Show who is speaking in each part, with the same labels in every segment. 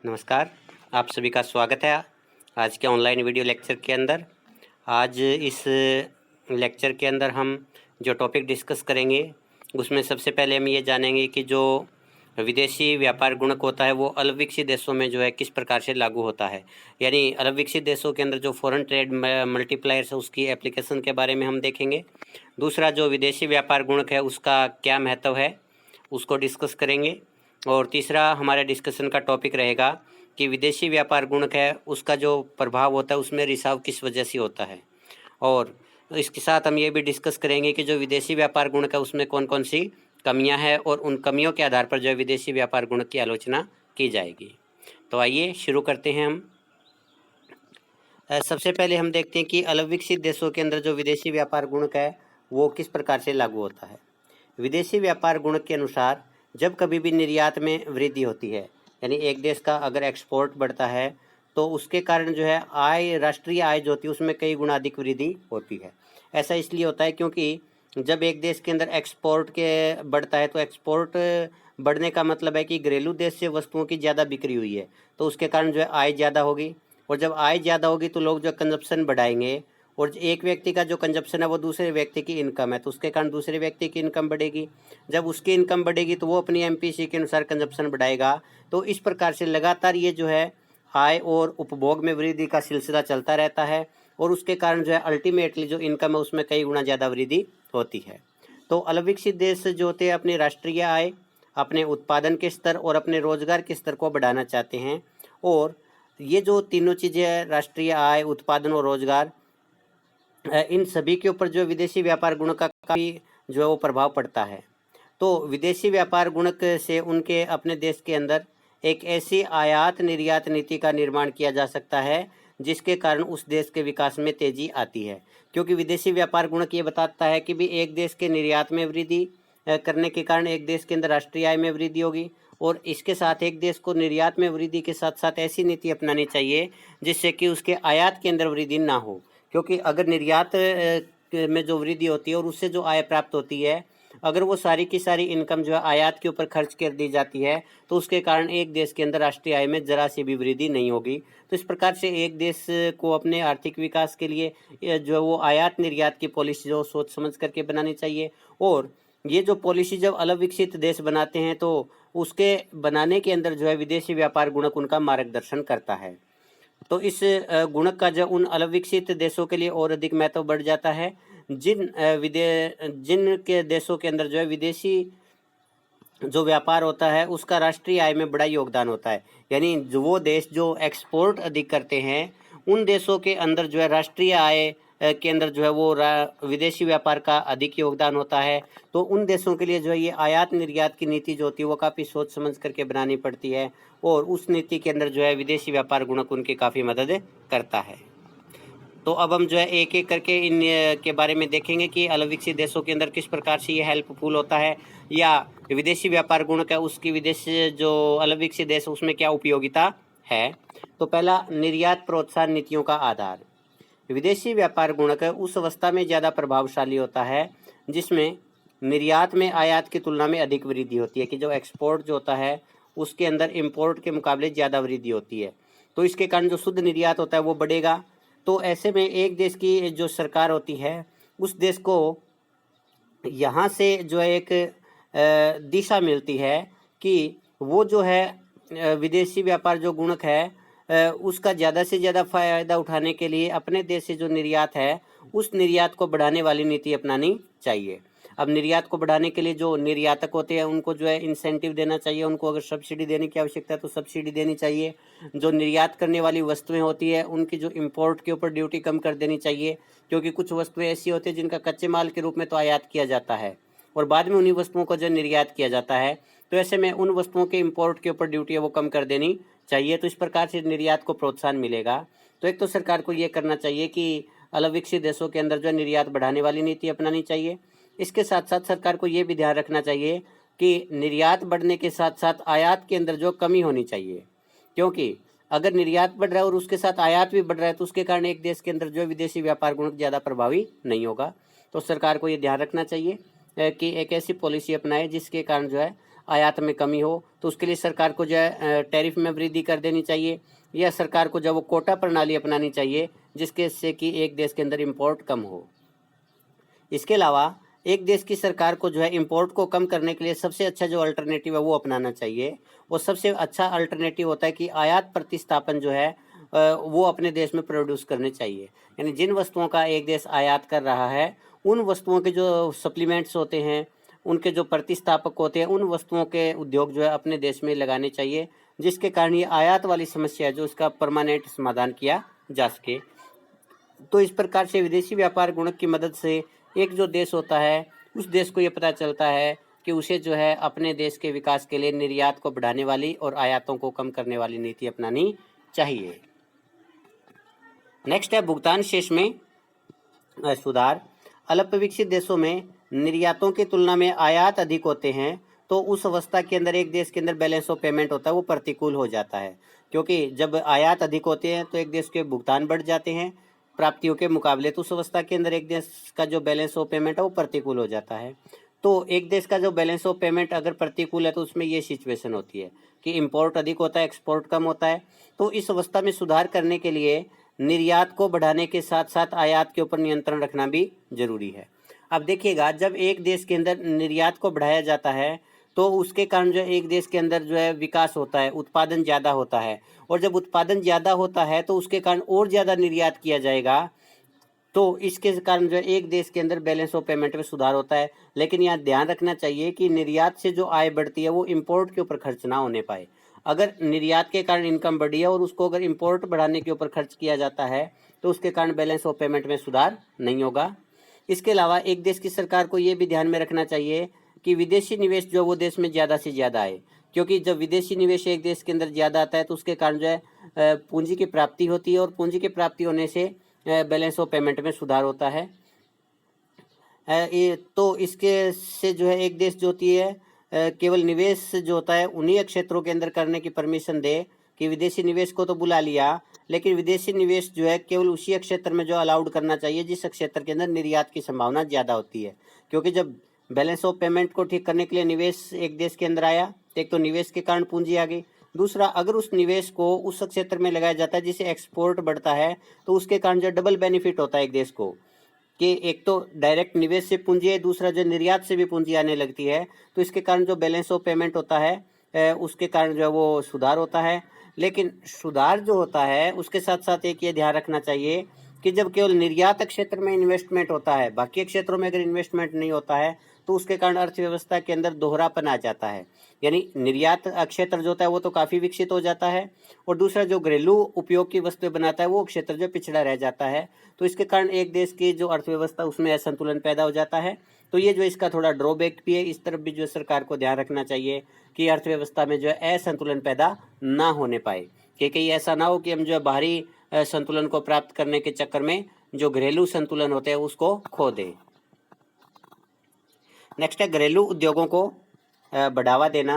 Speaker 1: नमस्कार, आप सभी का स्वागत है आज के ऑनलाइन वीडियो लेक्चर के अंदर। आज इस लेक्चर के अंदर हम जो टॉपिक डिस्कस करेंगे उसमें सबसे पहले हम ये जानेंगे कि जो विदेशी व्यापार गुणक होता है वो अल्पविकसित देशों में जो है किस प्रकार से लागू होता है। यानी अल्पविकसित देशों के अंदर जो फॉरेन ट्रेड मल्टीप्लायर्स है उसकी एप्लीकेशन के बारे में हम देखेंगे। दूसरा, जो विदेशी व्यापार गुणक है उसका क्या महत्व है उसको डिस्कस करेंगे। और तीसरा हमारे डिस्कशन का टॉपिक रहेगा कि विदेशी व्यापार गुणक है उसका जो प्रभाव होता है उसमें रिसाव किस वजह से होता है। और इसके साथ हम ये भी डिस्कस करेंगे कि जो विदेशी व्यापार गुणक है उसमें कौन कौन सी कमियां हैं और उन कमियों के आधार पर जो है विदेशी व्यापार गुणक की आलोचना की जाएगी। तो आइए शुरू करते हैं हम। सबसे पहले हम देखते हैं कि अल्पविकसित देशों के अंदर जो विदेशी व्यापार गुणक है वो किस प्रकार से लागू होता है। विदेशी व्यापार गुणक के अनुसार जब कभी भी निर्यात में वृद्धि होती है, यानी एक देश का अगर एक्सपोर्ट बढ़ता है तो उसके कारण जो है राष्ट्रीय आय जो होती है उसमें कई गुना अधिक वृद्धि होती है। ऐसा इसलिए होता है क्योंकि जब एक देश के अंदर एक्सपोर्ट के बढ़ता है तो एक्सपोर्ट बढ़ने का मतलब है कि घरेलू देश से वस्तुओं की ज़्यादा बिक्री हुई है, तो उसके कारण जो है आय ज़्यादा होगी। और जब आय ज़्यादा होगी तो लोग जो कंजप्शन बढ़ाएंगे, और एक व्यक्ति का जो कंजप्शन है वो दूसरे व्यक्ति की इनकम है, तो उसके कारण दूसरे व्यक्ति की इनकम बढ़ेगी। जब उसकी इनकम बढ़ेगी तो वो अपनी एमपीसी के अनुसार कंजप्शन बढ़ाएगा। तो इस प्रकार से लगातार ये जो है आय और उपभोग में वृद्धि का सिलसिला चलता रहता है, और उसके कारण जो है अल्टीमेटली जो इनकम है उसमें कई गुना ज़्यादा वृद्धि होती है। तो अल्पविकसित देश जो होते हैं अपनी राष्ट्रीय आय, अपने उत्पादन के स्तर और अपने रोजगार के स्तर को बढ़ाना चाहते हैं। और ये जो तीनों चीज़ें हैं, राष्ट्रीय आय, उत्पादन और रोजगार, इन सभी के ऊपर जो विदेशी व्यापार गुणक का काफ़ी जो है वो प्रभाव पड़ता है। तो विदेशी व्यापार गुणक से उनके अपने देश के अंदर एक ऐसी आयात निर्यात नीति का निर्माण किया जा सकता है जिसके कारण उस देश के विकास में तेजी आती है। क्योंकि विदेशी व्यापार गुणक ये बताता है कि भी एक देश के निर्यात में वृद्धि करने के कारण एक देश के अंदर राष्ट्रीय आय में वृद्धि होगी, और इसके साथ एक देश को निर्यात में वृद्धि के साथ साथ ऐसी नीति अपनानी चाहिए जिससे कि उसके आयात के अंदर वृद्धि ना हो। क्योंकि अगर निर्यात में जो वृद्धि होती है और उससे जो आय प्राप्त होती है, अगर वो सारी की सारी इनकम जो है आयात के ऊपर खर्च कर दी जाती है तो उसके कारण एक देश के अंदर राष्ट्रीय आय में जरा सी भी वृद्धि नहीं होगी। तो इस प्रकार से एक देश को अपने आर्थिक विकास के लिए जो है वो आयात निर्यात की पॉलिसी जो सोच समझ करके बनानी चाहिए। और ये जो पॉलिसी जब अलग विकसित देश बनाते हैं तो उसके बनाने के अंदर जो है विदेशी व्यापार गुणक उनका मार्गदर्शन करता है। तो इस गुणक का जो उन अल्पविकसित देशों के लिए और अधिक महत्व बढ़ जाता है जिन के देशों के अंदर जो है विदेशी जो व्यापार होता है उसका राष्ट्रीय आय में बड़ा योगदान होता है। यानी जो वो देश जो एक्सपोर्ट अधिक करते हैं उन देशों के अंदर जो है राष्ट्रीय आय के अंदर जो है वो विदेशी व्यापार का अधिक योगदान होता है। तो उन देशों के लिए जो है ये आयात निर्यात की नीति जो होती है वो काफ़ी सोच समझ करके बनानी पड़ती है, और उस नीति के अंदर जो है विदेशी व्यापार गुणक उनकी काफ़ी मदद करता है। तो अब हम जो है एक एक करके इन के बारे में देखेंगे कि अल्पविकसित देशों के अंदर किस प्रकार से ये हेल्पफुल होता है, या विदेशी व्यापार गुणक है उसकी विदेश जो अल्पविकसित देश उसमें क्या उपयोगिता है। तो पहला, निर्यात प्रोत्साहन नीतियों का आधार। विदेशी व्यापार गुणक उस अवस्था में ज़्यादा प्रभावशाली होता है जिसमें निर्यात में आयात की तुलना में अधिक वृद्धि होती है, कि जो एक्सपोर्ट जो होता है उसके अंदर इंपोर्ट के मुकाबले ज़्यादा वृद्धि होती है। तो इसके कारण जो शुद्ध निर्यात होता है वो बढ़ेगा। तो ऐसे में एक देश की जो सरकार होती है उस देश को यहाँ से जो है एक दिशा मिलती है कि वो जो है विदेशी व्यापार जो गुणक है उसका ज़्यादा से ज़्यादा फ़ायदा उठाने के लिए अपने देश से जो निर्यात है उस निर्यात को बढ़ाने वाली नीति अपनानी चाहिए। अब निर्यात को बढ़ाने के लिए जो निर्यातक होते हैं उनको जो है इंसेंटिव देना चाहिए, उनको अगर सब्सिडी देने की आवश्यकता है तो सब्सिडी देनी चाहिए। जो निर्यात करने वाली वस्तुएं होती है उनकी जो इंपोर्ट के ऊपर ड्यूटी कम कर देनी चाहिए, क्योंकि कुछ वस्तुएं ऐसी होती हैं जिनका कच्चे माल के रूप में तो आयात किया जाता है और बाद में उन्हीं वस्तुओं को जो निर्यात किया जाता है, तो ऐसे में उन वस्तुओं के इंपोर्ट के ऊपर ड्यूटी है वो कम कर देनी चाहिए। तो इस प्रकार से निर्यात को प्रोत्साहन मिलेगा। तो एक तो सरकार को ये करना चाहिए कि अल्पविकसित देशों के अंदर जो निर्यात बढ़ाने वाली नीति अपनानी चाहिए। इसके साथ साथ सरकार को ये भी ध्यान रखना चाहिए कि निर्यात बढ़ने के साथ साथ आयात के अंदर जो कमी होनी चाहिए, क्योंकि अगर निर्यात बढ़ रहा है और उसके साथ आयात भी बढ़ रहा है तो उसके कारण एक देश के अंदर जो विदेशी व्यापार गुणक ज़्यादा प्रभावी नहीं होगा। तो सरकार को ये ध्यान रखना चाहिए कि एक ऐसी पॉलिसी अपनाए जिसके कारण जो है आयात में कमी हो तो उसके लिए सरकार को जो है टैरिफ में वृद्धि कर देनी चाहिए, या सरकार को जो वो कोटा प्रणाली अपनानी चाहिए जिसके से कि एक देश के अंदर इम्पोर्ट कम हो। इसके अलावा एक देश की सरकार को जो है इम्पोर्ट को कम करने के लिए सबसे अच्छा जो अल्टरनेटिव है वो अपनाना चाहिए। वो सबसे अच्छा अल्टरनेटिव होता है कि आयात प्रतिस्थापन जो है वो अपने देश में प्रोड्यूस करने चाहिए। यानी जिन वस्तुओं का एक देश आयात कर रहा है उन वस्तुओं के जो सप्लीमेंट्स होते हैं, उनके जो प्रतिस्थापक होते हैं, उन वस्तुओं के उद्योग जो है अपने देश में लगाने चाहिए, जिसके कारण ये आयात वाली समस्या है जो इसका परमानेंट समाधान किया जा सके। तो इस प्रकार से विदेशी व्यापार गुणक की मदद से एक जो देश होता है उस देश को ये पता चलता है कि उसे जो है अपने देश के विकास के लिए निर्यात को बढ़ाने वाली और आयातों को कम करने वाली नीति अपनानी चाहिए। नेक्स्ट है भुगतान शेष में सुधार। अल्प विकसित देशों में निर्यातों की तुलना में आयात अधिक होते हैं तो उस अवस्था के अंदर एक देश के अंदर बैलेंस ऑफ पेमेंट होता है वो प्रतिकूल हो जाता है, क्योंकि जब आयात अधिक होते हैं तो एक देश के भुगतान बढ़ जाते हैं प्राप्तियों के मुकाबले, तो उस अवस्था के अंदर एक देश का जो बैलेंस ऑफ पेमेंट है वो प्रतिकूल हो जाता है। तो एक देश का जो बैलेंस ऑफ पेमेंट अगर प्रतिकूल है तो उसमें ये सिचुएशन होती है कि इंपोर्ट अधिक होता है, एक्सपोर्ट कम होता है। तो इस अवस्था में सुधार करने के लिए निर्यात को बढ़ाने के साथ साथ आयात के ऊपर नियंत्रण रखना भी जरूरी है। अब देखिएगा, जब एक देश के अंदर निर्यात को बढ़ाया जाता है तो उसके कारण जो एक देश के अंदर जो है विकास होता है, उत्पादन ज़्यादा होता है, और जब उत्पादन ज़्यादा होता है तो उसके कारण और ज़्यादा निर्यात किया जाएगा, तो इसके कारण जो है एक देश के अंदर बैलेंस ऑफ पेमेंट में सुधार होता है। लेकिन यहाँ ध्यान रखना चाहिए कि निर्यात से जो आय बढ़ती है वो इम्पोर्ट के ऊपर खर्च ना होने पाए। अगर निर्यात के कारण इनकम बढ़ी है और उसको अगर इम्पोर्ट बढ़ाने के ऊपर खर्च किया जाता है तो उसके कारण बैलेंस ऑफ पेमेंट में सुधार नहीं होगा। इसके अलावा एक देश की सरकार को ये भी ध्यान में रखना चाहिए कि विदेशी निवेश जो वो देश में ज़्यादा से ज़्यादा आए, क्योंकि जब विदेशी निवेश एक देश के अंदर ज़्यादा आता है तो उसके कारण जो है पूंजी की प्राप्ति होती है, और पूंजी की प्राप्ति होने से बैलेंस ऑफ पेमेंट में सुधार होता है। तो इसके से जो है एक देश जो होती है केवल निवेश जो होता है उन्हीं क्षेत्रों के अंदर करने की परमिशन दे, कि विदेशी निवेश को तो बुला लिया लेकिन विदेशी निवेश जो है केवल उसी क्षेत्र में जो अलाउड करना चाहिए जिस क्षेत्र के अंदर निर्यात की संभावना ज़्यादा होती है। क्योंकि जब बैलेंस ऑफ पेमेंट को ठीक करने के लिए निवेश एक देश के अंदर आया तो एक तो निवेश के कारण पूंजी आ गई, दूसरा अगर उस निवेश को उस क्षेत्र में लगाया जाता है जिससे एक्सपोर्ट बढ़ता है तो उसके कारण जो डबल बेनिफिट होता है एक देश को, कि एक तो डायरेक्ट निवेश से पूंजी है, दूसरा जो निर्यात से भी पूंजी आने लगती है, तो इसके कारण जो बैलेंस ऑफ पेमेंट होता है उसके कारण जो है वो सुधार होता है। लेकिन सुधार जो होता है उसके साथ साथ एक ये ध्यान रखना चाहिए कि जब केवल निर्यात क्षेत्र में इन्वेस्टमेंट होता है, बाकी क्षेत्रों में अगर इन्वेस्टमेंट नहीं होता है तो उसके कारण अर्थव्यवस्था के अंदर दोहरापन आ जाता है। यानी निर्यात क्षेत्र जो होता है वो तो काफ़ी विकसित हो जाता है, और दूसरा जो घरेलू उपयोग की वस्तुएं बनाता है वो क्षेत्र जो पिछड़ा रह जाता है। तो इसके कारण एक देश की जो अर्थव्यवस्था उसमें असंतुलन पैदा हो जाता है। तो ये जो इसका थोड़ा ड्रॉबैक भी है, इस तरफ भी जो सरकार को ध्यान रखना चाहिए कि अर्थव्यवस्था में जो है असंतुलन पैदा ना होने पाए, कि कहीं ऐसा ना हो कि हम जो है बाहरी संतुलन को प्राप्त करने के चक्कर में जो घरेलू संतुलन होते हैं उसको खो दें। नेक्स्ट है घरेलू उद्योगों को बढ़ावा देना।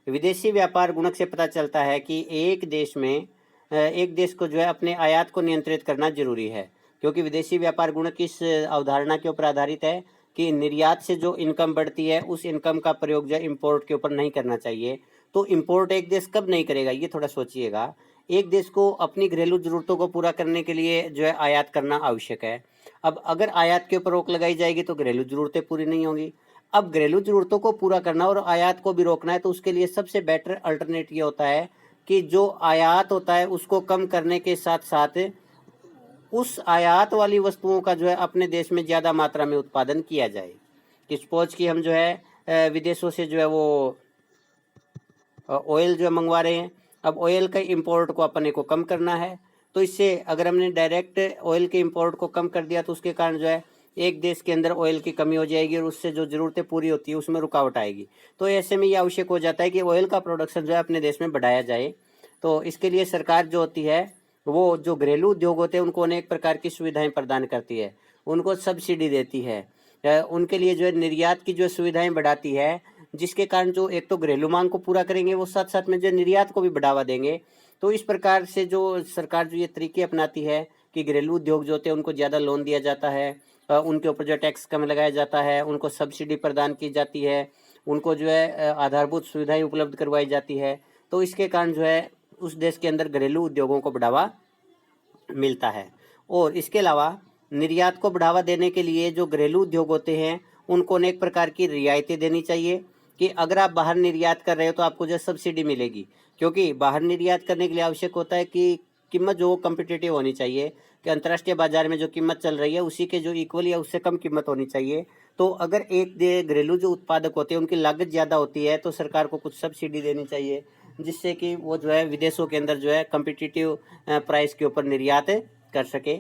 Speaker 1: विदेशी व्यापार गुणक से पता चलता है कि एक देश को जो है अपने आयात को नियंत्रित करना जरूरी है, क्योंकि विदेशी व्यापार गुणक इस अवधारणा के ऊपर आधारित है कि निर्यात से जो इनकम बढ़ती है उस इनकम का प्रयोग जो है इम्पोर्ट के ऊपर नहीं करना चाहिए। तो इम्पोर्ट एक देश कब नहीं करेगा ये थोड़ा सोचिएगा। एक देश को अपनी घरेलू जरूरतों को पूरा करने के लिए जो है आयात करना आवश्यक है। अब अगर आयात के ऊपर रोक लगाई जाएगी तो घरेलू जरूरतें पूरी नहीं होंगी। अब घरेलू जरूरतों को पूरा करना और आयात को भी रोकना है तो उसके लिए सबसे बेटर अल्टरनेट ये होता है कि जो आयात होता है उसको कम करने के साथ साथ उस आयात वाली वस्तुओं का जो है अपने देश में ज़्यादा मात्रा में उत्पादन किया जाए। कि सपोज कि हम जो है विदेशों से जो है वो ऑयल जो मंगवा रहे हैं, अब ऑयल का इंपोर्ट को अपने को कम करना है, तो इससे अगर हमने डायरेक्ट ऑयल के इंपोर्ट को कम कर दिया तो उसके कारण जो है एक देश के अंदर ऑयल की कमी हो जाएगी और उससे जो ज़रूरतें पूरी होती है उसमें रुकावट आएगी। तो ऐसे में ये आवश्यक हो जाता है कि ऑयल का प्रोडक्शन जो है अपने देश में बढ़ाया जाए। तो इसके लिए सरकार जो होती है वो जो घरेलू उद्योग होते हैं उनको अनेक प्रकार की सुविधाएं प्रदान करती है, उनको सब्सिडी देती है, उनके लिए जो है निर्यात की जो सुविधाएं बढ़ाती है, जिसके कारण जो एक तो घरेलू मांग को पूरा करेंगे वो साथ साथ में जो निर्यात को भी बढ़ावा देंगे। तो इस प्रकार से जो सरकार जो ये तरीके अपनाती है कि घरेलू उद्योग जो होते हैं उनको ज़्यादा लोन दिया जाता है, उनके ऊपर जो टैक्स कम लगाया जाता है, उनको सब्सिडी प्रदान की जाती है, उनको जो है आधारभूत सुविधाएं उपलब्ध करवाई जाती है। तो इसके कारण जो है उस देश के अंदर घरेलू उद्योगों को बढ़ावा मिलता है। और इसके अलावा निर्यात को बढ़ावा देने के लिए जो घरेलू उद्योग होते हैं उनको अनेक प्रकार की रियायतें देनी चाहिए कि अगर आप बाहर निर्यात कर रहे हो तो आपको जो सब्सिडी मिलेगी, क्योंकि बाहर निर्यात करने के लिए आवश्यक होता है कि कीमत जो कम्पिटिटिव होनी चाहिए, कि अंतर्राष्ट्रीय बाजार में जो कीमत चल रही है उसी के जो इक्वल या उससे कम कीमत होनी चाहिए। तो अगर एक घरेलू जो उत्पादक होते हैं उनकी लागत ज़्यादा होती है तो सरकार को कुछ सब्सिडी देनी चाहिए, जिससे कि वो जो है विदेशों के अंदर जो है कम्पिटिटिव प्राइस के ऊपर निर्यात कर सके।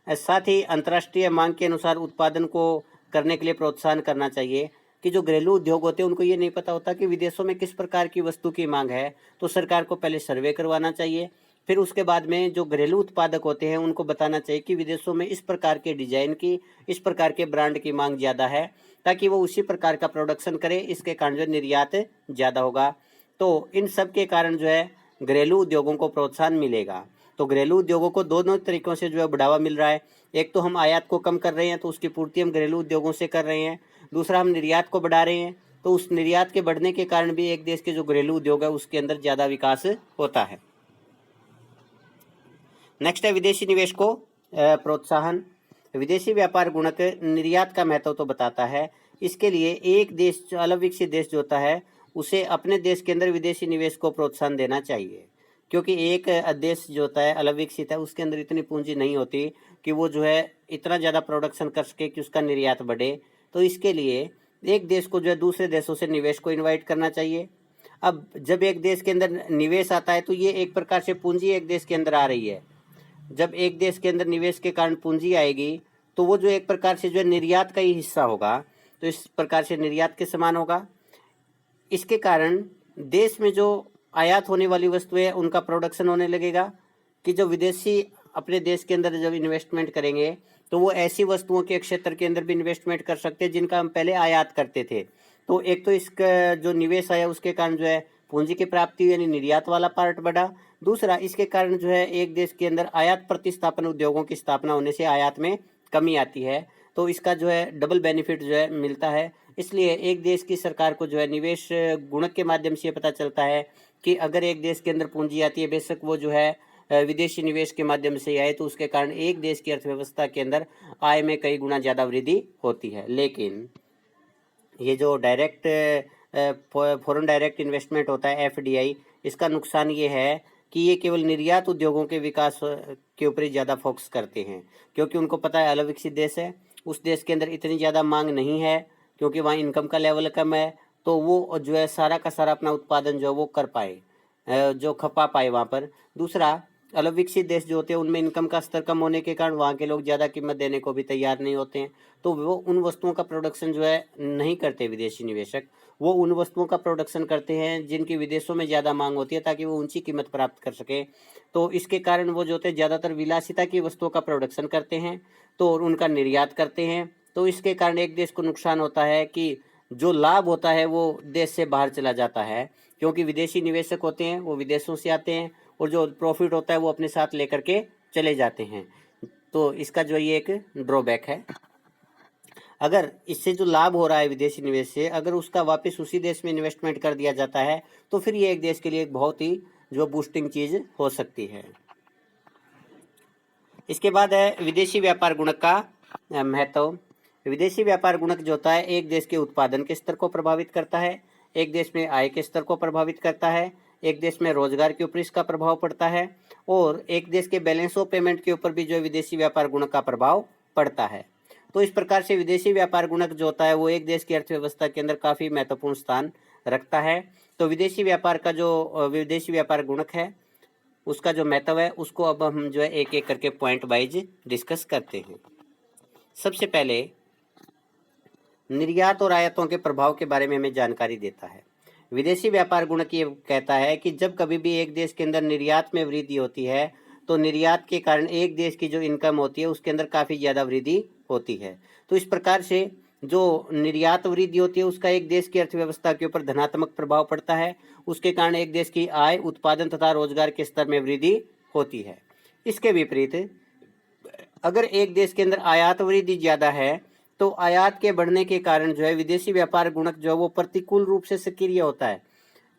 Speaker 1: साथ ही अंतर्राष्ट्रीय मांग के अनुसार उत्पादन को करने के लिए प्रोत्साहन करना चाहिए कि जो घरेलू उद्योग होते हैं उनको ये नहीं पता होता कि विदेशों में किस प्रकार की वस्तु की मांग है, तो सरकार को पहले सर्वे करवाना चाहिए। फिर उसके बाद में जो घरेलू उत्पादक होते हैं उनको बताना चाहिए कि विदेशों में इस प्रकार के डिजाइन की, इस प्रकार के ब्रांड की मांग ज़्यादा है, ताकि वो उसी प्रकार का प्रोडक्शन करे। इसके कारण जो निर्यात ज़्यादा होगा। तो इन सब के कारण जो है घरेलू उद्योगों को प्रोत्साहन मिलेगा। तो घरेलू उद्योगों को दोनों तरीकों से जो है बढ़ावा मिल रहा है। एक तो हम आयात को कम कर रहे हैं तो उसकी पूर्ति हम घरेलू उद्योगों से कर रहे हैं, दूसरा हम निर्यात को बढ़ा रहे हैं तो उस निर्यात के बढ़ने के कारण भी एक देश के जो घरेलू उद्योग है उसके अंदर ज़्यादा विकास होता है। नेक्स्ट है विदेशी निवेश को प्रोत्साहन। विदेशी व्यापार गुणक निर्यात का महत्व तो बताता है। इसके लिए एक देश, अलग विकसित देश जो होता है, उसे अपने देश के अंदर विदेशी निवेश को प्रोत्साहन देना चाहिए, क्योंकि एक देश जो होता है अलग विकसित है उसके अंदर इतनी पूंजी नहीं होती कि वो जो है इतना ज़्यादा प्रोडक्शन कर सके कि उसका निर्यात बढ़े। तो इसके लिए एक देश को जो है दूसरे देशों से निवेश को इन्वाइट करना चाहिए। अब जब एक देश के अंदर निवेश आता है तो ये एक प्रकार से पूंजी एक देश के अंदर आ रही है। जब एक देश के अंदर निवेश के कारण पूंजी आएगी तो वो जो एक प्रकार से जो है निर्यात का ही हिस्सा होगा, तो इस प्रकार से निर्यात के समान होगा। इसके कारण देश में जो आयात होने वाली वस्तुएं हैं उनका प्रोडक्शन होने लगेगा, कि जो विदेशी अपने देश के अंदर जब इन्वेस्टमेंट करेंगे तो वो ऐसी वस्तुओं के क्षेत्र के अंदर भी इन्वेस्टमेंट कर सकते हैं जिनका हम पहले आयात करते थे। तो एक तो इसका जो निवेश आया उसके कारण जो है पूंजी की प्राप्ति यानी निर्यात वाला पार्ट बढ़ा। दूसरा, इसके कारण जो है एक देश के अंदर आयात प्रतिस्थापन उद्योगों की स्थापना होने से आयात में कमी आती है। तो इसका जो है डबल बेनिफिट जो है मिलता है। इसलिए एक देश की सरकार को जो है निवेश गुणक के माध्यम से पता चलता है कि अगर एक देश के अंदर पूंजी आती है, बेशक वो जो है विदेशी निवेश के माध्यम से आए, तो उसके कारण एक देश की अर्थव्यवस्था के अंदर आय में कई गुना ज़्यादा वृद्धि होती है। लेकिन ये जो डायरेक्ट फॉरेन डायरेक्ट इन्वेस्टमेंट होता है FDI, इसका नुकसान ये है कि ये केवल निर्यात उद्योगों के विकास के ऊपर ही ज़्यादा फोकस करते हैं, क्योंकि उनको पता है अलग विकसित देश है, उस देश के अंदर इतनी ज़्यादा मांग नहीं है क्योंकि वहाँ इनकम का लेवल कम है, तो वो जो है सारा का सारा अपना उत्पादन जो है वो कर पाए, जो खपा पाए वहाँ पर। दूसरा, अलग विकसित देश जो होते हैं उनमें इनकम का स्तर कम होने के कारण वहाँ के लोग ज़्यादा कीमत देने को भी तैयार नहीं होते हैं, तो वो उन वस्तुओं का प्रोडक्शन जो है नहीं करते विदेशी निवेशक। वो उन वस्तुओं का प्रोडक्शन करते हैं जिनकी विदेशों में ज़्यादा मांग होती है ताकि वो ऊंची कीमत प्राप्त कर सके। तो इसके कारण वो जो होते हैं ज़्यादातर विलासिता की वस्तुओं का प्रोडक्शन करते हैं तो उनका निर्यात करते हैं। तो इसके कारण एक देश को नुकसान होता है कि जो लाभ होता है वो देश से बाहर चला जाता है, क्योंकि विदेशी निवेशक होते हैं वो विदेशों से आते हैं और जो प्रॉफिट होता है वो अपने साथ लेकर के चले जाते हैं। तो इसका जो ये एक ड्रॉबैक है। अगर इससे जो लाभ हो रहा है विदेशी निवेश से, अगर उसका वापस उसी देश में इन्वेस्टमेंट कर दिया जाता है तो फिर ये एक देश के लिए एक बहुत ही जो बूस्टिंग चीज़ हो सकती है। इसके बाद है विदेशी व्यापार गुणक का महत्व। विदेशी व्यापार गुणक जो होता है एक देश के उत्पादन के स्तर को प्रभावित करता है, एक देश में आय के स्तर को प्रभावित करता है, एक देश में रोजगार के ऊपर इसका प्रभाव पड़ता है और एक देश के बैलेंस ऑफ पेमेंट के ऊपर भी जो विदेशी व्यापार गुणक का प्रभाव पड़ता है। तो इस प्रकार से विदेशी व्यापार गुणक जो होता है वो एक देश की अर्थव्यवस्था के अंदर काफ़ी महत्वपूर्ण स्थान रखता है। तो विदेशी व्यापार का जो विदेशी व्यापार गुणक है उसका जो महत्व है उसको अब हम जो है एक एक करके पॉइंट वाइज डिस्कस करते हैं। सबसे पहले निर्यात और आयातों के प्रभाव के बारे में हमें जानकारी देता है। विदेशी व्यापार गुणक ये कहता है कि जब कभी भी एक देश के अंदर निर्यात में वृद्धि होती है तो निर्यात के कारण एक देश की जो इनकम होती है उसके अंदर काफ़ी ज़्यादा वृद्धि होती है। तो इस प्रकार से जो निर्यात वृद्धि होती है उसका एक देश की अर्थव्यवस्था के ऊपर धनात्मक प्रभाव पड़ता है, उसके कारण एक देश की आय, उत्पादन तथा रोजगार के स्तर में वृद्धि होती है। इसके विपरीत अगर एक देश के अंदर आयात वृद्धि ज़्यादा है तो आयात के बढ़ने के कारण जो है विदेशी व्यापार गुणक जो है वो प्रतिकूल रूप से सक्रिय होता है।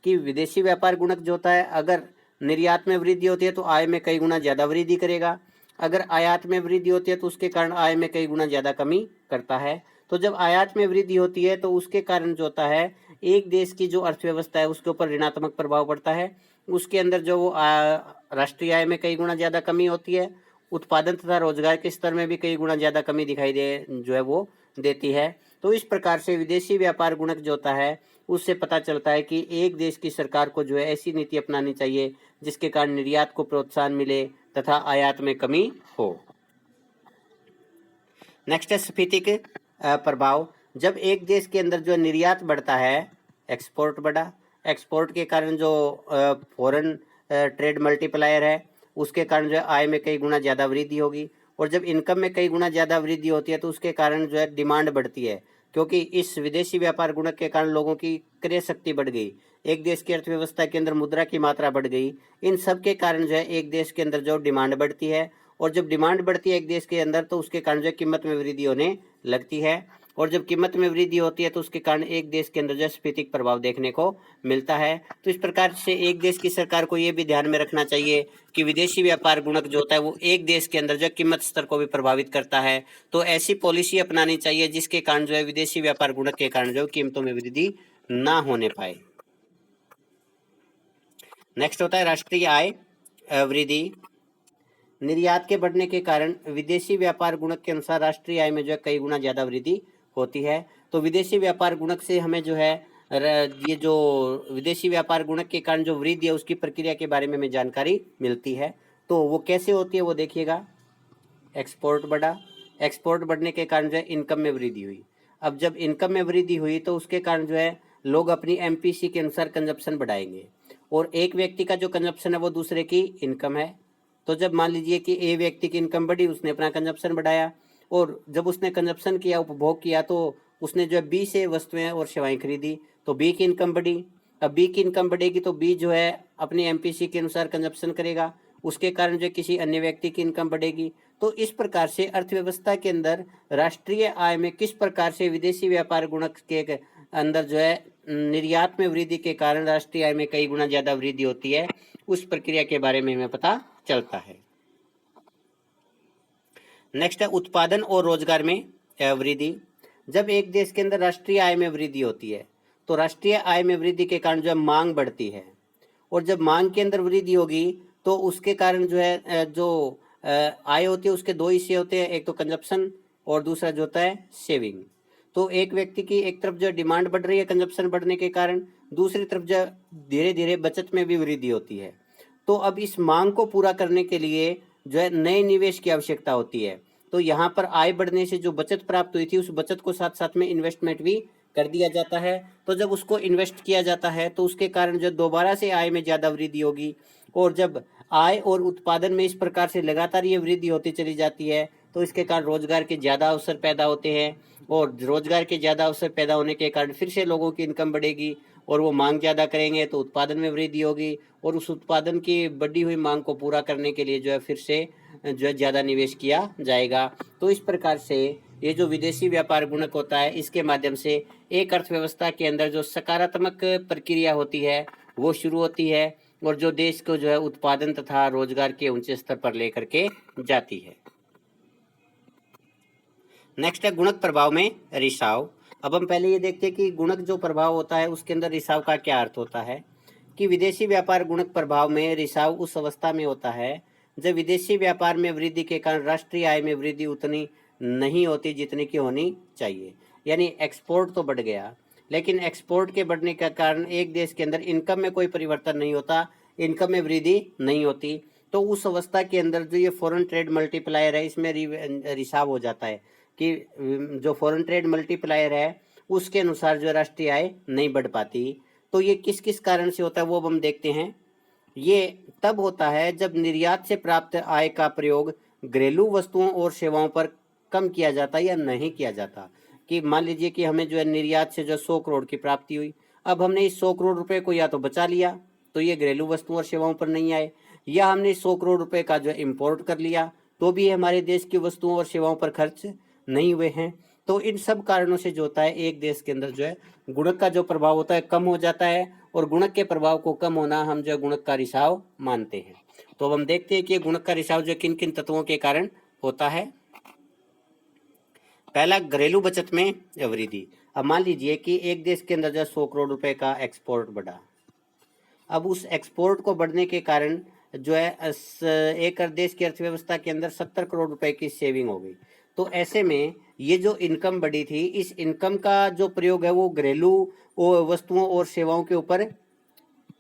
Speaker 1: कि विदेशी व्यापार गुणक जो होता है, अगर निर्यात में वृद्धि होती है तो आय में कई गुना ज़्यादा वृद्धि करेगा, अगर आयात में वृद्धि होती है तो उसके कारण आय में कई गुना ज़्यादा कमी करता है। तो जब आयात में वृद्धि होती है तो उसके कारण जो होता है एक देश की जो अर्थव्यवस्था है उसके ऊपर ऋणात्मक प्रभाव पड़ता है। उसके अंदर जो वो राष्ट्रीय आय में कई गुना ज़्यादा कमी होती है, उत्पादन तथा रोजगार के स्तर में भी कई गुना ज़्यादा कमी दिखाई दे जो है वो देती है। तो इस प्रकार से विदेशी व्यापार गुणक जो होता है उससे पता चलता है कि एक देश की सरकार को जो है ऐसी नीति अपनानी चाहिए जिसके कारण निर्यात को प्रोत्साहन मिले तथा आयात में कमी हो। नेक्स्ट है स्फीतिक प्रभाव। जब एक देश के अंदर जो निर्यात बढ़ता है, एक्सपोर्ट बढ़ा, एक्सपोर्ट के कारण जो फॉरेन ट्रेड मल्टीप्लायर है उसके कारण जो है आय में कई गुना ज़्यादा वृद्धि होगी, और जब इनकम में कई गुना ज़्यादा वृद्धि होती है तो उसके कारण जो है डिमांड बढ़ती है, क्योंकि इस विदेशी व्यापार गुणक के कारण लोगों की क्रय शक्ति बढ़ गई, एक देश की अर्थव्यवस्था के अंदर मुद्रा की मात्रा बढ़ गई। इन सब के कारण जो है एक देश के अंदर जो डिमांड बढ़ती है, और जब डिमांड बढ़ती है एक देश के अंदर तो उसके कारण जो है कीमत में वृद्धि होने लगती है, और जब कीमत में वृद्धि होती है तो उसके कारण एक देश के अंदर जो स्फीतिक प्रभाव देखने को मिलता है। तो इस प्रकार से एक देश की सरकार को ये भी ध्यान में रखना चाहिए कि विदेशी व्यापार गुणक जो होता है वो एक देश के अंदर जो कीमत स्तर को भी प्रभावित करता है। तो ऐसी पॉलिसी अपनानी चाहिए जिसके कारण जो है विदेशी व्यापार गुणक के कारण जो कीमतों में वृद्धि ना होने पाए। नेक्स्ट होता है राष्ट्रीय आय वृद्धि। निर्यात के बढ़ने के कारण विदेशी व्यापार गुणक के अनुसार राष्ट्रीय आय में जो है कई गुना ज़्यादा वृद्धि होती है। तो विदेशी व्यापार गुणक से हमें जो है ये जो विदेशी व्यापार गुणक के कारण जो वृद्धि है उसकी प्रक्रिया के बारे में हमें जानकारी मिलती है। तो वो कैसे होती है वो देखिएगा। एक्सपोर्ट बढ़ा, एक्सपोर्ट बढ़ने के कारण जो है इनकम में वृद्धि हुई। अब जब इनकम में वृद्धि हुई तो उसके कारण जो है लोग अपनी एमपीसी के अनुसार कंजप्शन बढ़ाएंगे, और एक व्यक्ति का जो कंजप्शन है वो दूसरे की इनकम है। तो जब मान लीजिए कि ए व्यक्ति की इनकम बढ़ी, उसने अपना कंजप्शन बढ़ाया, और जब उसने कंजप्शन किया, उपभोग किया, तो उसने जो है बी से वस्तुएं और सेवाएं खरीदी, तो बी की इनकम बढ़ी। अब बी की इनकम बढ़ेगी तो बी जो है अपनी एमपीसी के अनुसार कंजप्शन करेगा, उसके कारण जो किसी अन्य व्यक्ति की इनकम बढ़ेगी। तो इस प्रकार से अर्थव्यवस्था के अंदर राष्ट्रीय आय में किस प्रकार से विदेशी व्यापार गुणक के अंदर जो है निर्यात में वृद्धि के कारण राष्ट्रीय आय में कई गुना ज्यादा वृद्धि होती है, उस प्रक्रिया के बारे में हमें पता चलता है। नेक्स्ट है उत्पादन और रोजगार में वृद्धि। जब एक देश के अंदर राष्ट्रीय आय में वृद्धि होती है तो राष्ट्रीय आय में वृद्धि के कारण जो है मांग बढ़ती है, और जब मांग के अंदर वृद्धि होगी तो उसके कारण जो है जो आय होती है उसके दो हिस्से होते हैं, एक तो कंजप्शन और दूसरा जो होता है सेविंग। तो एक व्यक्ति की एक तरफ जो डिमांड बढ़ रही है कंजप्शन बढ़ने के कारण, दूसरी तरफ जो धीरे धीरे बचत में भी वृद्धि होती है। तो अब इस मांग को पूरा करने के लिए जो है नए निवेश की आवश्यकता होती है। तो यहाँ पर आय बढ़ने से जो बचत प्राप्त हुई थी उस बचत को साथ साथ में इन्वेस्टमेंट भी कर दिया जाता है। तो जब उसको इन्वेस्ट किया जाता है तो उसके कारण जो दोबारा से आय में ज़्यादा वृद्धि होगी, और जब आय और उत्पादन में इस प्रकार से लगातार ये वृद्धि होती चली जाती है तो इसके कारण रोजगार के ज़्यादा अवसर पैदा होते हैं, और रोजगार के ज़्यादा अवसर पैदा होने के कारण फिर से लोगों की इनकम बढ़ेगी, और वो मांग ज़्यादा करेंगे तो उत्पादन में वृद्धि होगी, और उस उत्पादन की बढ़ी हुई मांग को पूरा करने के लिए जो है फिर से जो है ज़्यादा निवेश किया जाएगा। तो इस प्रकार से ये जो विदेशी व्यापार गुणक होता है इसके माध्यम से एक अर्थव्यवस्था के अंदर जो सकारात्मक प्रक्रिया होती है वो शुरू होती है, और जो देश को जो है उत्पादन तथा रोजगार के ऊंचे स्तर पर लेकर के जाती है। नेक्स्ट है गुणक प्रभाव में रिसाव। अब हम पहले ये देखते हैं कि गुणक जो प्रभाव होता है उसके अंदर रिसाव का क्या अर्थ होता है। कि विदेशी व्यापार गुणक प्रभाव में रिसाव उस अवस्था में होता है जब विदेशी व्यापार में वृद्धि के कारण राष्ट्रीय आय में वृद्धि उतनी नहीं होती जितनी की होनी चाहिए। यानी एक्सपोर्ट तो बढ़ गया, लेकिन एक्सपोर्ट के बढ़ने के कारण एक देश के अंदर इनकम में कोई परिवर्तन नहीं होता, इनकम में वृद्धि नहीं होती। तो उस अवस्था के अंदर जो ये फॉरेन ट्रेड मल्टीप्लायर है इसमें रिसाव हो जाता है कि जो फॉरेन ट्रेड मल्टीप्लायर है उसके अनुसार जो राष्ट्रीय आय नहीं बढ़ पाती। तो ये किस किस कारण से होता है वो हम देखते हैं। ये तब होता है जब निर्यात से प्राप्त आय का प्रयोग घरेलू वस्तुओं और सेवाओं पर कम किया जाता है या नहीं किया जाता। कि मान लीजिए कि हमें जो है निर्यात से जो 100 करोड़ की प्राप्ति हुई, अब हमने इस 100 करोड़ रुपए को या तो बचा लिया तो ये घरेलू वस्तुओं और सेवाओं पर नहीं आए, या हमने 100 करोड़ रुपए का जो इम्पोर्ट कर लिया तो भी हमारे देश की वस्तुओं और सेवाओं पर खर्च नहीं हुए हैं। तो इन सब कारणों से जो होता है एक देश के अंदर जो है गुणक का जो प्रभाव होता है कम हो जाता है, और गुणक के प्रभाव को कम होना हम जो है गुणक का रिसाव मानते हैं। तो अब हम देखते हैं कि ये गुणक का रिसाव जो किन किन तत्वों के कारण होता है। पहला, घरेलू बचत में वृद्धि। अब मान लीजिए कि एक देश के अंदर जो 100 करोड़ रुपए का एक्सपोर्ट बढ़ा। अब उस एक्सपोर्ट को बढ़ने के कारण जो है एक देश की अर्थव्यवस्था के अंदर 70 करोड़ रुपए की सेविंग हो गई। तो ऐसे में ये जो इनकम बढ़ी थी, इस इनकम का जो प्रयोग है वो घरेलू वस्तुओं और सेवाओं के ऊपर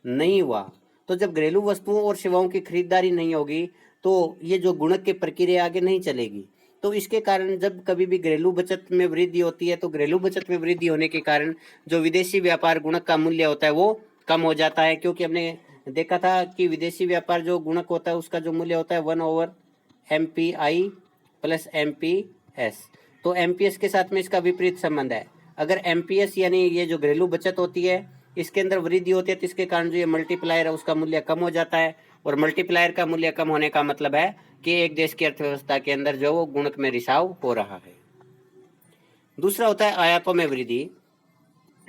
Speaker 1: नहीं हुआ। तो जब घरेलू वस्तुओं और सेवाओं की खरीदारी नहीं होगी तो ये जो गुणक की प्रक्रिया आगे नहीं चलेगी। तो इसके कारण जब कभी भी घरेलू बचत में वृद्धि होती है तो घरेलू बचत में वृद्धि होने के कारण जो विदेशी व्यापार गुणक का मूल्य होता है वो कम हो जाता है, क्योंकि हमने देखा था कि विदेशी व्यापार जो गुणक होता है उसका जो मूल्य होता है 1/MPI प्लस MPS। तो MPS के साथ में इसका विपरीत संबंध है। अगर MPS यानी ये जो घरेलू बचत होती है इसके अंदर वृद्धि होती है तो इसके कारण जो ये मल्टीप्लायर है उसका मूल्य कम हो जाता है, और मल्टीप्लायर का मूल्य कम होने का मतलब है कि एक देश की अर्थव्यवस्था के अंदर जो वो गुणक में रिसाव हो रहा है। दूसरा होता है आयातों में वृद्धि।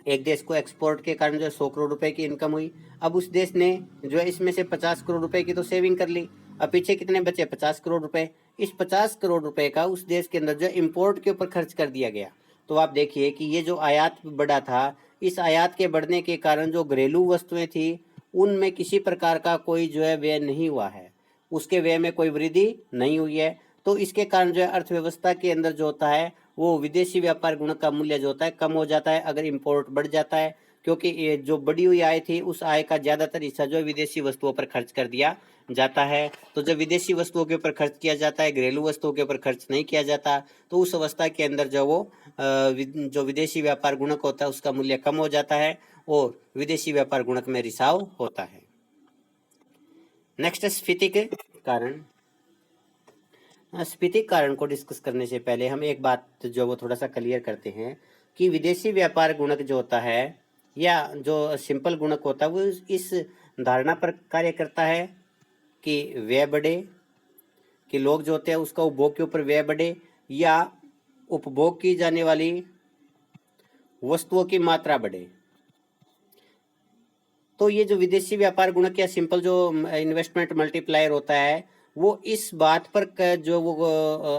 Speaker 1: एक देश को एक्सपोर्ट के कारण जो 100 करोड़ रुपए की इनकम हुई। अब उस देश ने जो है इसमें से 50 करोड़ रुपए की तो सेविंग कर ली। अब पीछे कितने बचे? 50 करोड़ रुपए। इस 50 करोड़ रुपए का उस देश के अंदर जो इम्पोर्ट के ऊपर खर्च कर दिया गया। तो आप देखिए कि ये जो आयात बढ़ा था, इस आयात के बढ़ने के कारण जो घरेलू वस्तुएं थी उनमें किसी प्रकार का कोई जो है व्यय नहीं हुआ है, उसके व्यय में कोई वृद्धि नहीं हुई है। तो इसके कारण जो है अर्थव्यवस्था के अंदर जो होता है वो विदेशी व्यापार गुणक का मूल्य जो होता है कम हो जाता है अगर इंपोर्ट बढ़ जाता है, क्योंकि ये जो बढ़ी हुई आय थी उस आय का ज्यादातर हिस्सा जो विदेशी वस्तुओं पर खर्च कर दिया जाता है। तो जब विदेशी वस्तुओं के ऊपर खर्च किया जाता है, घरेलू वस्तुओं के ऊपर खर्च नहीं किया जाता, तो उस अवस्था के अंदर जो वो जो विदेशी व्यापार गुणक होता है उसका मूल्य कम हो जाता है और विदेशी व्यापार गुणक में रिसाव होता है। नेक्स्ट है स्फीति के कारण। स्फीति कारण को डिस्कस करने से पहले हम एक बात जो वो थोड़ा सा क्लियर करते हैं कि विदेशी व्यापार गुणक जो होता है या जो सिंपल गुणक होता है वो इस धारणा पर कार्य करता है कि व्यय बढ़े, कि लोग जो होते हैं उसका उपभोग के ऊपर व्यय बढ़े या उपभोग की जाने वाली वस्तुओं की मात्रा बढ़े। तो ये जो विदेशी व्यापार गुणक या सिंपल जो इन्वेस्टमेंट मल्टीप्लायर होता है वो इस बात पर जो वो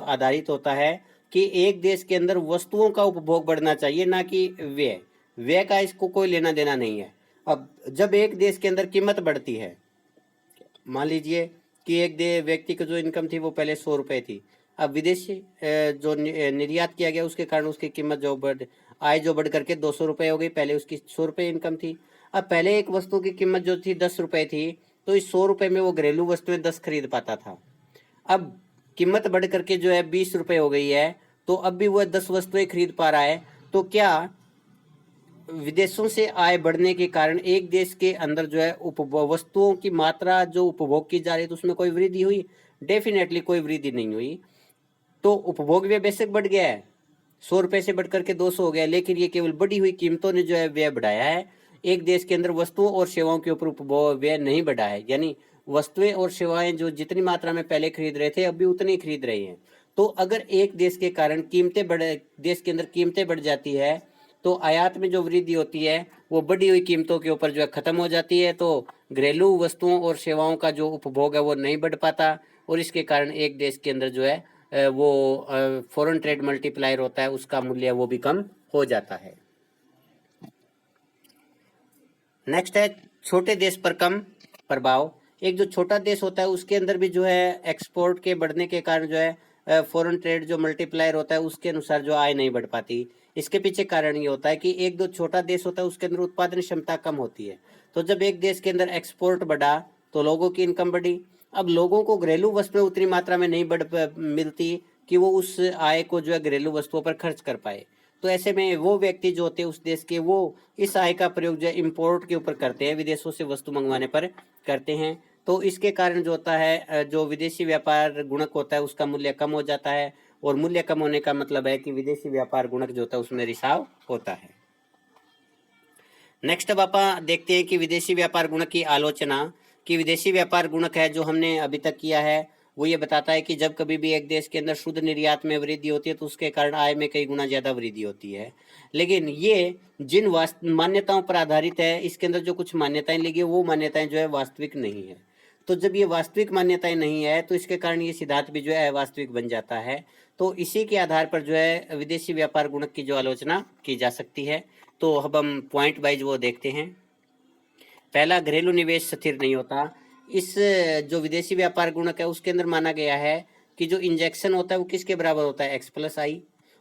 Speaker 1: आधारित होता है कि एक देश के अंदर वस्तुओं का उपभोग बढ़ना चाहिए, ना कि व्यय। व्यय का इसको कोई लेना देना नहीं है। अब जब एक देश के अंदर कीमत बढ़ती है, मान लीजिए कि एक व्यक्ति की जो इनकम थी वो पहले 100 रुपए थी, अब विदेशी जो निर्यात किया गया उसके कारण उसकी कीमत जो आय जो बढ़ करके 200 रुपए हो गई। पहले उसकी 100 रुपए इनकम थी। अब पहले एक वस्तु की कीमत जो थी 10 रुपए थी, तो इस 100 रुपए में वो घरेलू वस्तुएं 10 खरीद पाता था। अब कीमत बढ़ करके जो है 20 रुपए हो गई है, तो अब भी वह 10 वस्तुएं खरीद पा रहा है। तो क्या विदेशों से आय बढ़ने के कारण एक देश के अंदर जो है वस्तुओं की मात्रा जो उपभोग की जा रही है तो उसमें कोई वृद्धि हुई? डेफिनेटली कोई वृद्धि नहीं हुई। तो उपभोग व्यय बेशक बढ़ गया है, 100 रुपए से बढ़ करके 200 हो गया, लेकिन ये केवल बढ़ी हुई कीमतों ने जो है व्यय बढ़ाया है। एक देश के अंदर वस्तुओं और सेवाओं के ऊपर उपभोग व्यय नहीं बढ़ा है, यानी वस्तुएं और सेवाएं जो जितनी मात्रा में पहले खरीद रहे थे अभी उतनी खरीद रहे हैं। तो अगर एक देश के कारण कीमतें देश के अंदर कीमतें बढ़ जाती है तो आयात में जो वृद्धि होती है वो बढ़ी हुई कीमतों के ऊपर जो है खत्म हो जाती है। तो घरेलू वस्तुओं और सेवाओं का जो उपभोग है वो नहीं बढ़ पाता, और इसके कारण एक देश के अंदर जो है वो फॉरेन ट्रेड मल्टीप्लायर होता है उसका मूल्य वो भी कम हो जाता है। नेक्स्ट है छोटे देश पर कम प्रभाव। एक जो छोटा देश होता है उसके अंदर भी जो है एक्सपोर्ट के बढ़ने के कारण जो है फॉरेन ट्रेड जो मल्टीप्लायर होता है उसके अनुसार जो आय नहीं बढ़ पाती। इसके पीछे कारण ये होता है कि एक जो छोटा देश होता है उसके अंदर उत्पादन क्षमता कम होती है। तो जब एक देश के अंदर एक्सपोर्ट बढ़ा तो लोगों की इनकम बढ़ी। अब लोगों को घरेलू वस्तुएं उतनी मात्रा में नहीं मिलती कि वो उस आय को जो है घरेलू वस्तुओं पर खर्च कर पाए। तो ऐसे में वो व्यक्ति जो होते हैं उस देश के, वो इस आय का प्रयोग जो है इम्पोर्ट के ऊपर करते हैं, विदेशों से वस्तु मंगवाने पर करते हैं। तो इसके कारण जो होता है जो विदेशी व्यापार गुणक होता है उसका मूल्य कम हो जाता है, और मूल्य कम होने का मतलब है कि विदेशी व्यापार गुणक जो होता है उसमें रिसाव होता है। नेक्स्ट अब आप देखते हैं कि विदेशी व्यापार गुणक की आलोचना, कि विदेशी व्यापार गुणक है जो हमने अभी तक किया है वो ये बताता है कि जब कभी भी एक देश के अंदर शुद्ध निर्यात में वृद्धि होती है तो उसके कारण आय में कई गुना ज़्यादा वृद्धि होती है। लेकिन ये जिन मान्यताओं पर आधारित है, इसके अंदर जो कुछ मान्यताएं लगी वो मान्यताएं जो है वास्तविक नहीं है। तो जब ये वास्तविक मान्यताएं नहीं है तो इसके कारण ये सिद्धांत भी जो है अवास्तविक बन जाता है। तो इसी के आधार पर जो है विदेशी व्यापार गुणक की जो आलोचना की जा सकती है। तो अब हम पॉइंट वाइज वो देखते हैं। पहला, घरेलू निवेश स्थिर नहीं होता। इस जो विदेशी व्यापार गुणक है उसके अंदर माना गया है कि जो इंजेक्शन होता है वो किसके बराबर होता है, x+i।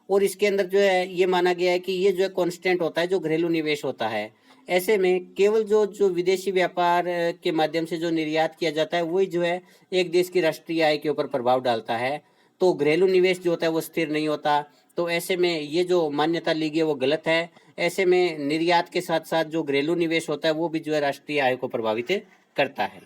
Speaker 1: और इसके अंदर जो है ये माना गया है कि ये जो है कांस्टेंट होता है जो घरेलू निवेश होता है। ऐसे में केवल जो जो विदेशी व्यापार के माध्यम से जो निर्यात किया जाता है वही जो है एक देश की राष्ट्रीय आय के ऊपर प्रभाव डालता है। तो घरेलू निवेश जो होता है वो स्थिर नहीं होता। तो ऐसे में ये जो मान्यता ली गई है वो गलत है। ऐसे में निर्यात के साथ साथ जो घरेलू निवेश होता है वो भी जो है राष्ट्रीय आय को प्रभावित करता है।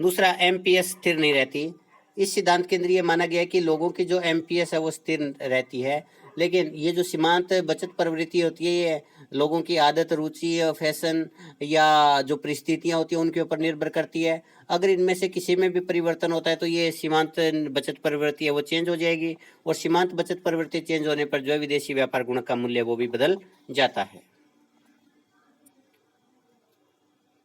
Speaker 1: दूसरा, एमपीएस स्थिर नहीं रहती। इस सिद्धांत के अंदर ये माना गया है कि लोगों की जो एमपीएस है वो स्थिर रहती है, लेकिन ये जो सीमांत बचत प्रवृत्ति होती है ये लोगों की आदत, रुचि, फैशन या जो परिस्थितियां होती हैं उनके ऊपर निर्भर करती है। अगर इनमें से किसी में भी परिवर्तन होता है तो ये सीमांत बचत प्रवृत्ति है वो चेंज हो जाएगी, और सीमांत बचत प्रवृत्ति चेंज होने पर जो है विदेशी व्यापार गुणक का मूल्य वो भी बदल जाता है।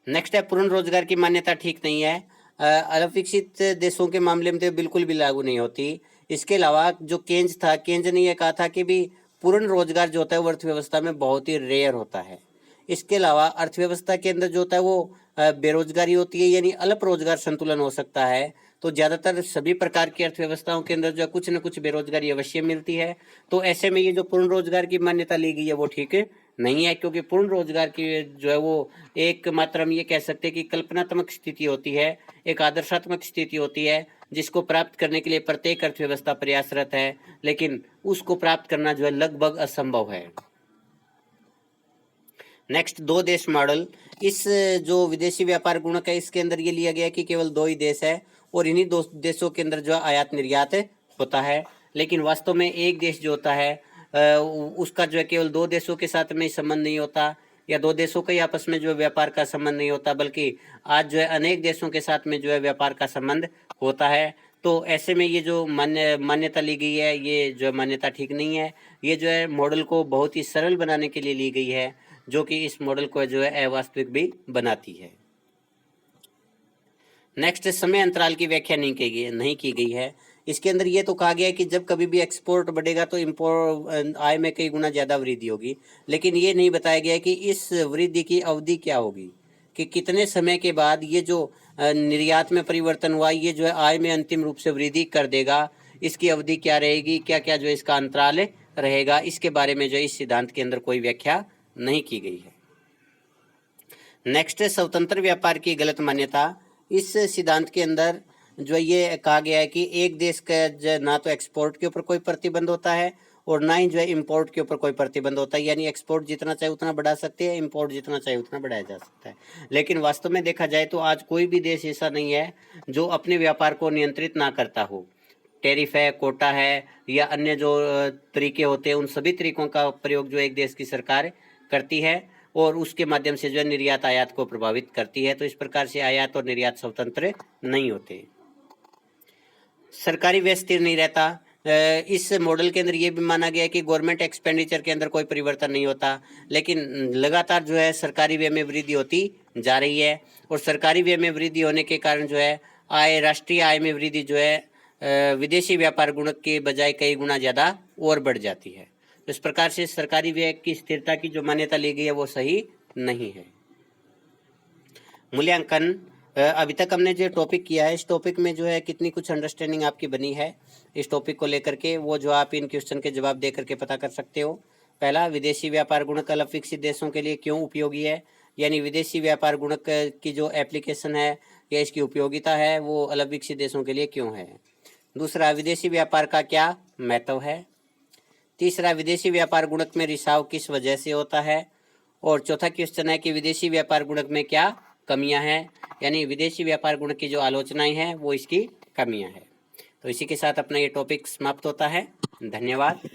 Speaker 1: नेक्स्ट है, पूर्ण रोजगार की मान्यता ठीक नहीं है। अविकसित देशों के मामले में तो बिल्कुल भी लागू नहीं होती। इसके अलावा जो केंज ने यह कहा था कि भी पूर्ण रोजगार जो होता है वो अर्थव्यवस्था में बहुत ही रेयर होता है। इसके अलावा अर्थव्यवस्था के अंदर जो होता है वो बेरोजगारी होती है, यानी अल्प रोजगार संतुलन हो सकता है। तो ज़्यादातर सभी प्रकार की अर्थव्यवस्थाओं के अंदर जो है कुछ न कुछ बेरोजगारी अवश्य मिलती है। तो ऐसे में ये जो पूर्ण रोजगार की मान्यता ली गई है वो ठीक नहीं है, क्योंकि पूर्ण रोजगार की जो है वो एक मात्र हम ये कह सकते हैं कि कल्पनात्मक स्थिति होती है, एक आदर्शात्मक स्थिति होती है जिसको प्राप्त करने के लिए प्रत्येक अर्थव्यवस्था प्रयासरत है, लेकिन उसको प्राप्त करना जो है लगभग असंभव है। नेक्स्ट, दो देश मॉडल। इस जो विदेशी व्यापार गुणक है इसके अंदर ये लिया गया कि केवल दो ही देश है और इन्हीं दो देशों के अंदर जो आयात निर्यात होता है, लेकिन वास्तव में एक देश जो होता है उसका जो है केवल दो देशों के साथ में संबंध नहीं होता, या दो देशों का ही आपस में जो व्यापार का संबंध नहीं होता, बल्कि आज जो है अनेक देशों के साथ में जो है व्यापार का संबंध होता है। तो ऐसे में ये जो मान्यता ली गई है ये जो मान्यता ठीक नहीं है। ये जो है मॉडल को बहुत ही सरल बनाने के लिए ली गई है, जो कि इस मॉडल को जो है अवास्तविक भी बनाती है। नेक्स्ट, समय अंतराल की व्याख्या नहीं की गई है। इसके अंदर ये तो कहा गया है कि जब कभी भी एक्सपोर्ट बढ़ेगा तो इम्पोर्ट आय में कई गुना ज़्यादा वृद्धि होगी, लेकिन ये नहीं बताया गया कि इस वृद्धि की अवधि क्या होगी, कि कितने समय के बाद ये जो निर्यात में परिवर्तन हुआ ये जो है आय में अंतिम रूप से वृद्धि कर देगा। इसकी अवधि क्या रहेगी, क्या क्या जो इसका अंतराल रहेगा, इसके बारे में जो इस सिद्धांत के अंदर कोई व्याख्या नहीं की गई है। नेक्स्ट, स्वतंत्र व्यापार की गलत मान्यता। इस सिद्धांत के अंदर जो ये कहा गया है कि एक देश का ना तो एक्सपोर्ट के ऊपर कोई प्रतिबंध होता है और ना ही जो है इंपोर्ट के ऊपर कोई प्रतिबंध होता है, यानी एक्सपोर्ट जितना चाहे उतना बढ़ा सकते हैं, इंपोर्ट जितना चाहे उतना बढ़ाया जा सकता है। लेकिन वास्तव में देखा जाए तो आज कोई भी देश ऐसा नहीं है जो अपने व्यापार को नियंत्रित ना करता हो। टैरिफ है, कोटा है, या अन्य जो तरीके होते हैं उन सभी तरीकों का प्रयोग जो एक देश की सरकार करती है और उसके माध्यम से जो है निर्यात आयात को प्रभावित करती है। तो इस प्रकार से आयात और निर्यात स्वतंत्र नहीं होते। सरकारी व्यय स्थिर नहीं रहता। इस मॉडल के अंदर ये भी माना गया है कि गवर्नमेंट एक्सपेंडिचर के अंदर कोई परिवर्तन नहीं होता, लेकिन लगातार जो है सरकारी व्यय में वृद्धि होती जा रही है, और सरकारी व्यय में वृद्धि होने के कारण जो है राष्ट्रीय आय में वृद्धि जो है विदेशी व्यापार गुणक के बजाय कई गुना ज़्यादा और बढ़ जाती है। तो इस प्रकार से सरकारी व्यय की स्थिरता की जो मान्यता ली गई है वो सही नहीं है। मूल्यांकन। अभी तक हमने जो टॉपिक किया है इस टॉपिक में जो है कितनी कुछ अंडरस्टैंडिंग आपकी बनी है इस टॉपिक को लेकर के, वो जो आप इन क्वेश्चन के जवाब दे करके पता कर सकते हो। पहला, विदेशी व्यापार गुणक अल्प विकसित देशों के लिए क्यों उपयोगी है, यानी विदेशी व्यापार गुणक की जो एप्लीकेशन है या इसकी उपयोगिता है वो अल्प विकसित देशों के लिए क्यों है। दूसरा, विदेशी व्यापार का क्या महत्व है। तीसरा, विदेशी व्यापार गुणक में रिसाव किस वजह से होता है। और चौथा क्वेश्चन है कि विदेशी व्यापार गुणक में क्या कमियां हैं, यानी विदेशी व्यापार गुणक की जो आलोचनाएं हैं वो इसकी कमियां हैं। तो इसी के साथ अपना ये टॉपिक समाप्त होता है। धन्यवाद।